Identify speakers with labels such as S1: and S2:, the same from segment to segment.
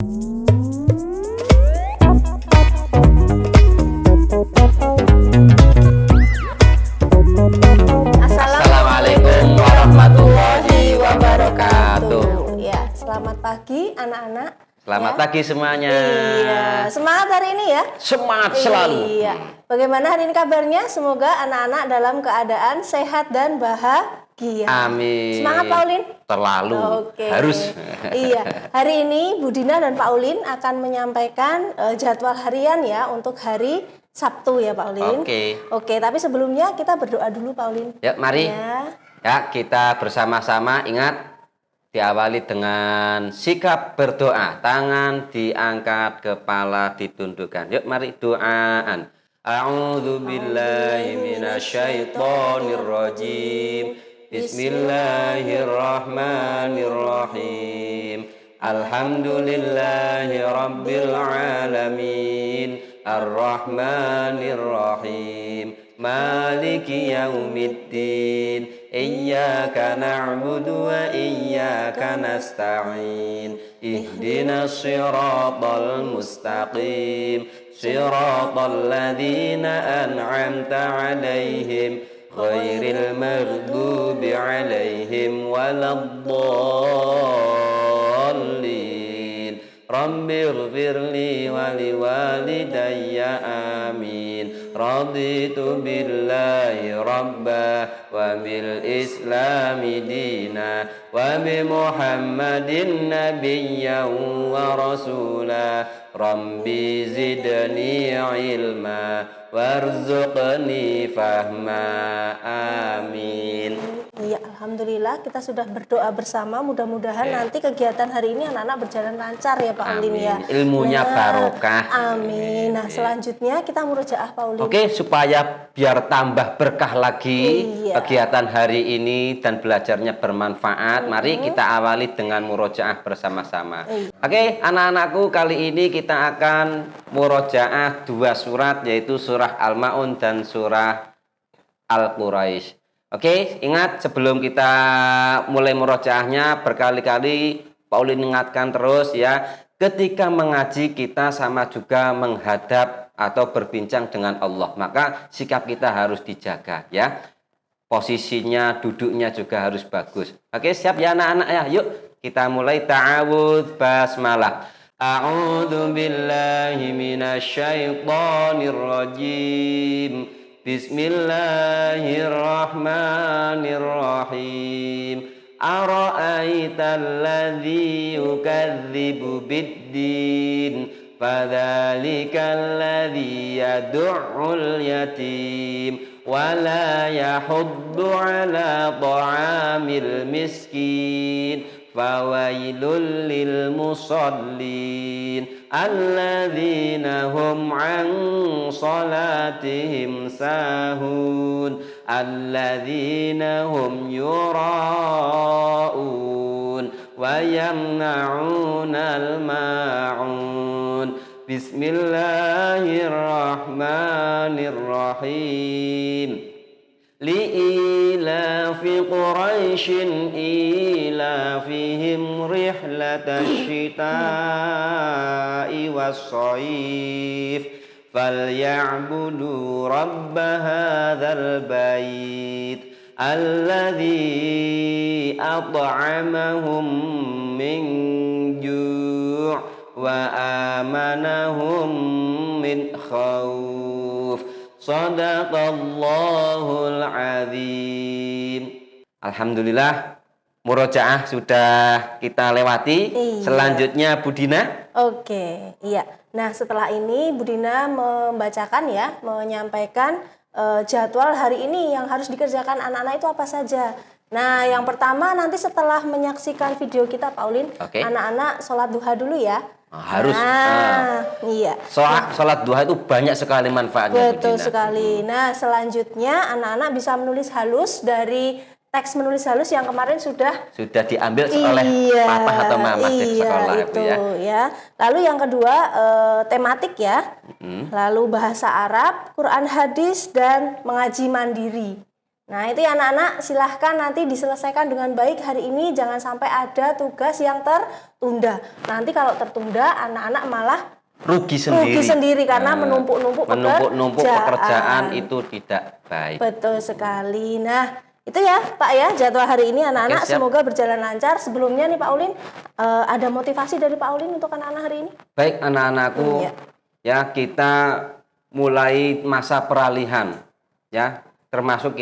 S1: Assalamualaikum warahmatullahi wabarakatuh.
S2: Ya, selamat pagi anak-anak.
S1: Selamat pagi semuanya.
S2: Iya, semangat hari ini ya.
S1: Semangat selalu.
S2: Iya. Bagaimana hari ini kabarnya? Semoga anak-anak dalam keadaan sehat dan bahagia.
S1: Amin.
S2: Semangat Paulin.
S1: Terlalu.
S2: Oke.
S1: Harus.
S2: Iya. Hari ini Bu Dina dan Paulin akan menyampaikan jadwal harian ya untuk hari Sabtu ya Paulin. Oke, tapi sebelumnya kita berdoa dulu Paulin.
S1: Ya, mari. Ya, kita bersama-sama ingat diawali dengan sikap berdoa. Tangan diangkat, kepala ditundukkan. Yuk mari doaan. A'udzu billahi minasyaitonir rajim. Bismillahirrahmanirrahim. Alhamdulillahi rabbil alamin. Ar-Rahmanir-Rahim. Maliki yaumiddin. Iyyaka na'budu wa iyyaka nasta'in. Ihdinas siratal mustaqim. Siratal ladzina an'amta 'alaihim ghairil maghdubi 'alaihim waladdallin. Rabbighfirli wa liwalidayya amin. Raditu billahi rabba wa bil islami dina wa bi Muhammadin nabiyyan wa rasula. Rabbi zidni ilma warzuqni fahma. Amin.
S2: Iya, alhamdulillah kita sudah berdoa bersama. Mudah-mudahan nanti kegiatan hari ini anak-anak berjalan lancar ya Pak Paulin ya.
S1: Ilmunya barokah.
S2: Amin. Nah, selanjutnya kita murojaah Paulin.
S1: Oke, supaya biar tambah berkah lagi kegiatan hari ini dan belajarnya bermanfaat. Mari kita awali dengan murojaah bersama-sama. Oke, anak-anakku, kali ini kita akan murojaah dua surat, yaitu surah Al-Ma'un dan surah Al-Quraisy. Oke, ingat sebelum kita mulai murojaahnya, berkali-kali Paulin ingatkan terus ya, ketika mengaji kita sama juga menghadap atau berbincang dengan Allah, maka sikap kita harus dijaga ya. Posisinya, duduknya juga harus bagus. Oke, siap ya anak-anak ya? Yuk kita mulai. Ta'awudz basmalah. A'udzu billahi minasyaitonir rajim. Bismillahirrahmanirrahim. Ara'aital ladzi yukadzibu biddin fadzalikal ladzi yad'ul yatim wa la yahuddu 'ala ta'amil miskin. Fawailul lil musallin alladzina hum an salatihim sahun alladzina hum yura'un wa yamna'unal ma'un. Bismillahirrahmanirrahim. Li'ilafi Quraisyin ilafihim rihlatash shita'i was-shayf falyabudu rabb hadzal bait alladzi at'amahum min ju' wa amanahum min khauf. Shadaqallahul azim. Alhamdulillah, murojaah sudah kita lewati. Selanjutnya Bu Dina.
S2: Oke, iya. Nah, setelah ini Bu Dina membacakan ya, menyampaikan jadwal hari ini yang harus dikerjakan anak-anak itu apa saja. Nah, yang pertama nanti setelah menyaksikan video kita Paulin, anak-anak sholat duha dulu ya.
S1: Harus.
S2: Iya.
S1: Sholat duha itu banyak sekali manfaatnya.
S2: Betul sekali. Nah, selanjutnya anak-anak bisa menulis halus dari teks menulis halus yang kemarin sudah
S1: diambil oleh papa atau mama di sekolah
S2: itu ya. Lalu yang kedua tematik ya. Lalu bahasa Arab, Quran hadis dan mengaji mandiri. Nah, itu ya anak-anak, silahkan nanti diselesaikan dengan baik hari ini, jangan sampai ada tugas yang tertunda. Nanti kalau tertunda, anak-anak malah
S1: rugi sendiri
S2: karena menumpuk-numpuk
S1: pekerjaan itu tidak baik.
S2: Betul sekali. Nah, itu ya Pak ya jadwal hari ini anak-anak. Semoga berjalan lancar. Sebelumnya nih Pak Ulin, ada motivasi dari Pak Ulin untuk anak-anak hari ini?
S1: Baik anak-anakku, ya kita mulai masa peralihan, ya. Termasuk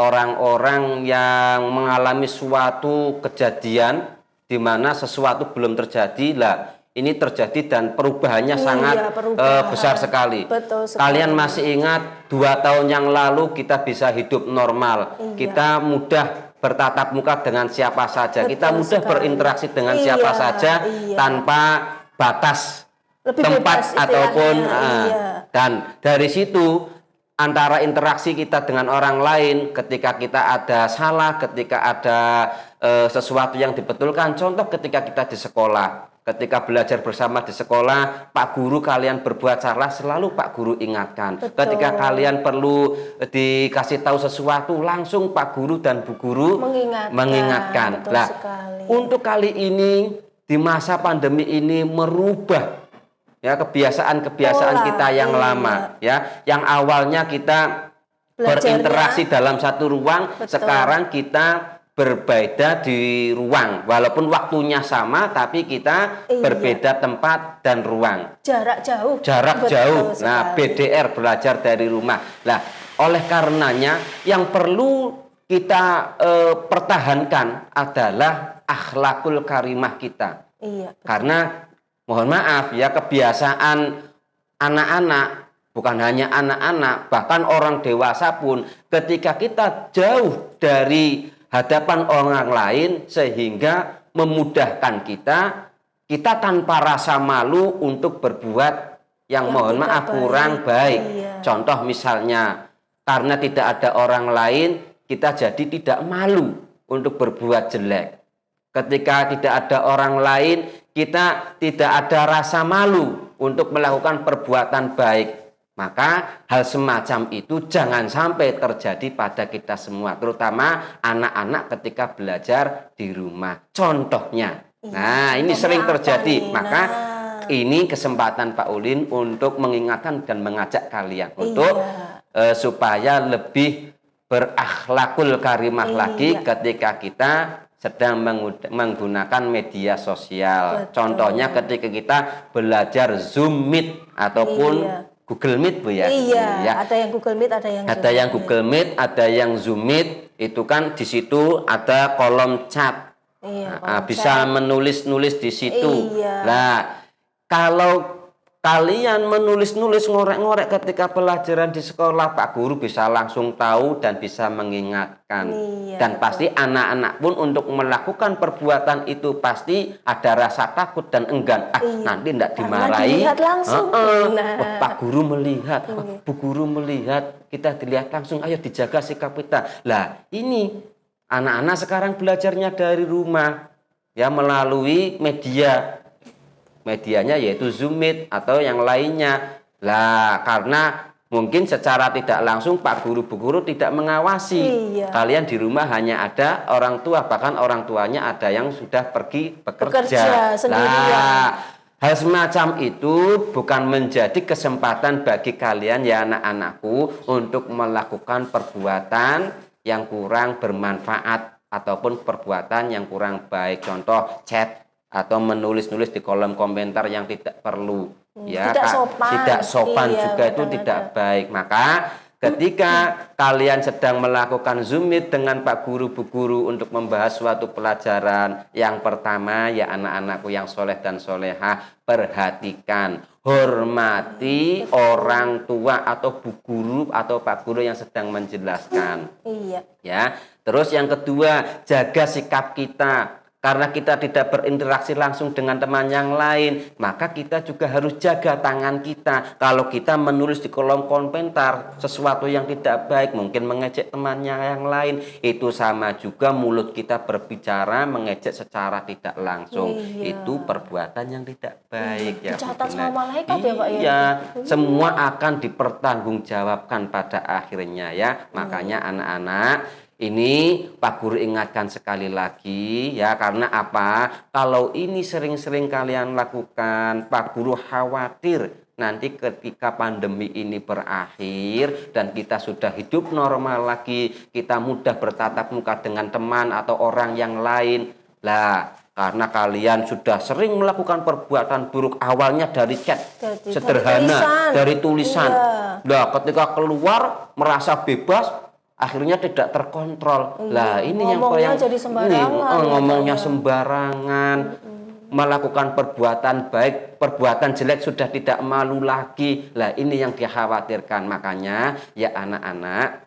S1: orang-orang yang mengalami suatu kejadian di mana sesuatu belum terjadi lah. Ini terjadi dan perubahannya sangat besar sekali.
S2: Betul sekali.
S1: Kalian masih ingat 2 tahun yang lalu kita bisa hidup normal. Kita mudah bertatap muka dengan siapa saja. Kita mudah berinteraksi dengan siapa saja tanpa batas tempat ataupun dan dari situ antara interaksi kita dengan orang lain ketika kita ada salah, ketika ada sesuatu yang dibetulkan. Contoh ketika kita di sekolah, ketika belajar bersama di sekolah, Pak Guru kalian berbuat salah, selalu Pak Guru ingatkan. Betul. Ketika kalian perlu dikasih tahu sesuatu, langsung Pak Guru dan Bu Guru mengingatkan. Nah, untuk kali ini di masa pandemi ini merubah ya kebiasaan kita yang lama, ya, yang awalnya kita berinteraksi dalam satu ruang, sekarang kita berbeda di ruang, walaupun waktunya sama, tapi kita berbeda tempat dan ruang.
S2: Jarak jauh.
S1: Nah, BDR, belajar dari rumah. Nah, oleh karenanya yang perlu kita pertahankan adalah akhlakul karimah kita. Karena mohon maaf ya, kebiasaan anak-anak, bukan hanya anak-anak, bahkan orang dewasa pun ketika kita jauh dari hadapan orang lain sehingga memudahkan kita tanpa rasa malu untuk berbuat yang mohon maaf kurang baik. Contoh misalnya, karena tidak ada orang lain, kita jadi tidak malu untuk berbuat jelek. Ketika tidak ada orang lain, kita tidak ada rasa malu untuk melakukan perbuatan baik. Maka hal semacam itu jangan sampai terjadi pada kita semua, terutama anak-anak ketika belajar di rumah. Contohnya, nah ini sering terjadi. Maka ini kesempatan Pak Ulin untuk mengingatkan dan mengajak kalian untuk supaya lebih berakhlakul karimah lagi ketika kita sedang menggunakan media sosial. Contohnya ketika kita belajar Zoom Meet ataupun Google Meet, Bu ya.
S2: Ada yang Google Meet, ada yang
S1: Google Meet, ada yang Zoom Meet. Itu kan di situ ada kolom chat. Bisa menulis-nulis di situ. Nah, kalau kalian menulis-nulis, ngorek-ngorek ketika pelajaran di sekolah, Pak Guru bisa langsung tahu dan bisa mengingatkan. Dan pasti anak-anak pun untuk melakukan perbuatan itu pasti ada rasa takut dan enggan. Nanti tidak dimarahi. Pak Guru melihat, Bu Guru melihat, kita dilihat langsung, ayo dijaga sikap kita. Lah, ini anak-anak sekarang belajarnya dari rumah, ya, melalui medianya yaitu Zoom Meet atau yang lainnya. Lah, karena mungkin secara tidak langsung Pak Guru, Bu Guru tidak mengawasi. Kalian di rumah hanya ada orang tua, bahkan orang tuanya ada yang sudah pergi bekerja sendirian. Hal semacam itu bukan menjadi kesempatan bagi kalian ya anak-anakku untuk melakukan perbuatan yang kurang bermanfaat ataupun perbuatan yang kurang baik. Contoh chat atau menulis-nulis di kolom komentar yang tidak perlu, ya, tidak sopan juga itu tidak baik. Maka ketika kalian sedang melakukan Zoom Meet dengan Pak Guru, Bu Guru untuk membahas suatu pelajaran, yang pertama ya anak-anakku yang soleh dan solehah, perhatikan, hormati orang tua atau Bu Guru atau Pak Guru yang sedang menjelaskan. Ya, terus yang kedua, jaga sikap kita. Karena kita tidak berinteraksi langsung dengan teman yang lain, maka kita juga harus jaga tangan kita. Kalau kita menulis di kolom komentar sesuatu yang tidak baik, mungkin mengejek temannya yang lain, itu sama juga mulut kita berbicara mengejek secara tidak langsung.
S2: Iya.
S1: Itu perbuatan yang tidak baik ya.
S2: Dicatat
S1: Bu Dina.
S2: sama malaikat ya, Pak ya?
S1: Iya, semua akan dipertanggungjawabkan pada akhirnya ya. Makanya anak-anak, ini Pak Guru ingatkan sekali lagi ya, karena apa? Kalau ini sering-sering kalian lakukan, Pak Guru khawatir nanti ketika pandemi ini berakhir dan kita sudah hidup normal lagi, kita mudah bertatap muka dengan teman atau orang yang lain. Lah, karena kalian sudah sering melakukan perbuatan buruk awalnya dari chat sederhana, dari tulisan.
S2: Iya.
S1: Nah, ketika keluar merasa bebas, akhirnya tidak terkontrol. Lah ini
S2: Ngomongnya
S1: yang
S2: jadi sembarangan,
S1: ngomongnya
S2: ya.
S1: sembarangan, melakukan perbuatan baik, perbuatan jelek sudah tidak malu lagi. Lah ini yang dikhawatirkan. Makanya ya anak-anak,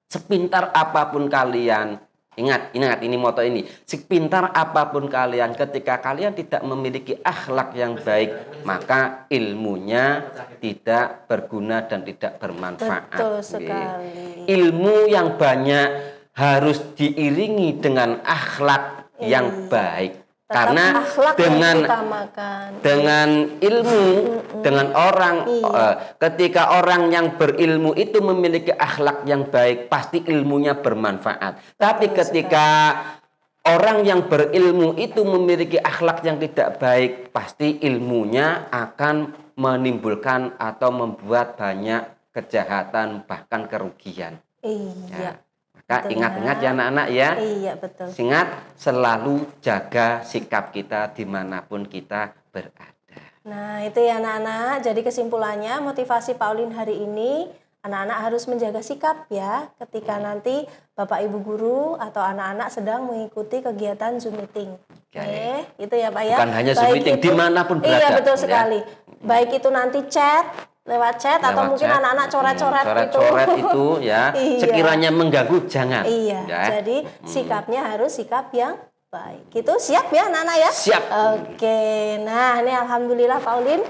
S1: sepintar apapun kalian, ingat ini moto ini, sepintar apapun kalian, ketika kalian tidak memiliki akhlak yang baik, maka ilmunya tidak berguna dan tidak bermanfaat.
S2: Betul sekali.
S1: Ilmu yang banyak harus diiringi dengan akhlak yang baik.
S2: Tetap
S1: Karena
S2: akhlak
S1: dengan
S2: yang diutamakan.
S1: dengan ilmu, dengan orang, ketika orang yang berilmu itu memiliki akhlak yang baik, pasti ilmunya bermanfaat. Tapi ketika orang yang berilmu itu memiliki akhlak yang tidak baik, pasti ilmunya akan menimbulkan atau membuat banyak kejahatan, bahkan kerugian.
S2: Iya.
S1: Ya. Maka ingat-ingat ya anak-anak ya.
S2: Iya, betul.
S1: Ingat selalu jaga sikap kita dimanapun kita berada.
S2: Nah, itu ya anak-anak. Jadi kesimpulannya motivasi Pauline hari ini, anak-anak harus menjaga sikap ya ketika nanti Bapak Ibu guru atau anak-anak sedang mengikuti kegiatan Zoom meeting. Oke, itu ya Pak ya.
S1: Bukan hanya Zoom meeting, dimanapun berada.
S2: Iya, betul
S1: Ya.
S2: sekali. Baik itu nanti lewat chat atau mungkin anak-anak coret-coret itu.
S1: Coret-coret itu ya.
S2: Iya.
S1: Sekiranya mengganggu jangan.
S2: Iya.
S1: Ya.
S2: Jadi sikapnya harus sikap yang baik. Gitu siap ya anak-anak ya?
S1: Siap.
S2: Oke. Nah, ini alhamdulillah Pauline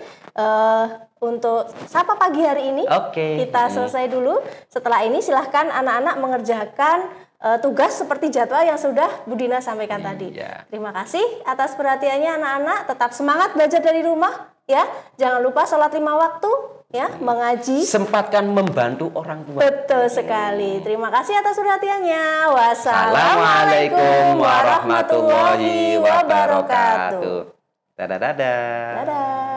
S2: untuk sapa pagi hari ini kita selesai dulu. Setelah ini silahkan anak-anak mengerjakan tugas seperti jadwal yang sudah Bu Dina sampaikan tadi. Terima kasih atas perhatiannya anak-anak. Tetap semangat belajar dari rumah ya. Jangan lupa sholat 5 waktu ya, mengaji.
S1: Sempatkan membantu orang tua.
S2: Betul sekali. Terima kasih atas perhatiannya.
S1: Wassalamualaikum warahmatullahi wabarakatuh. Dadah.
S2: Dadah.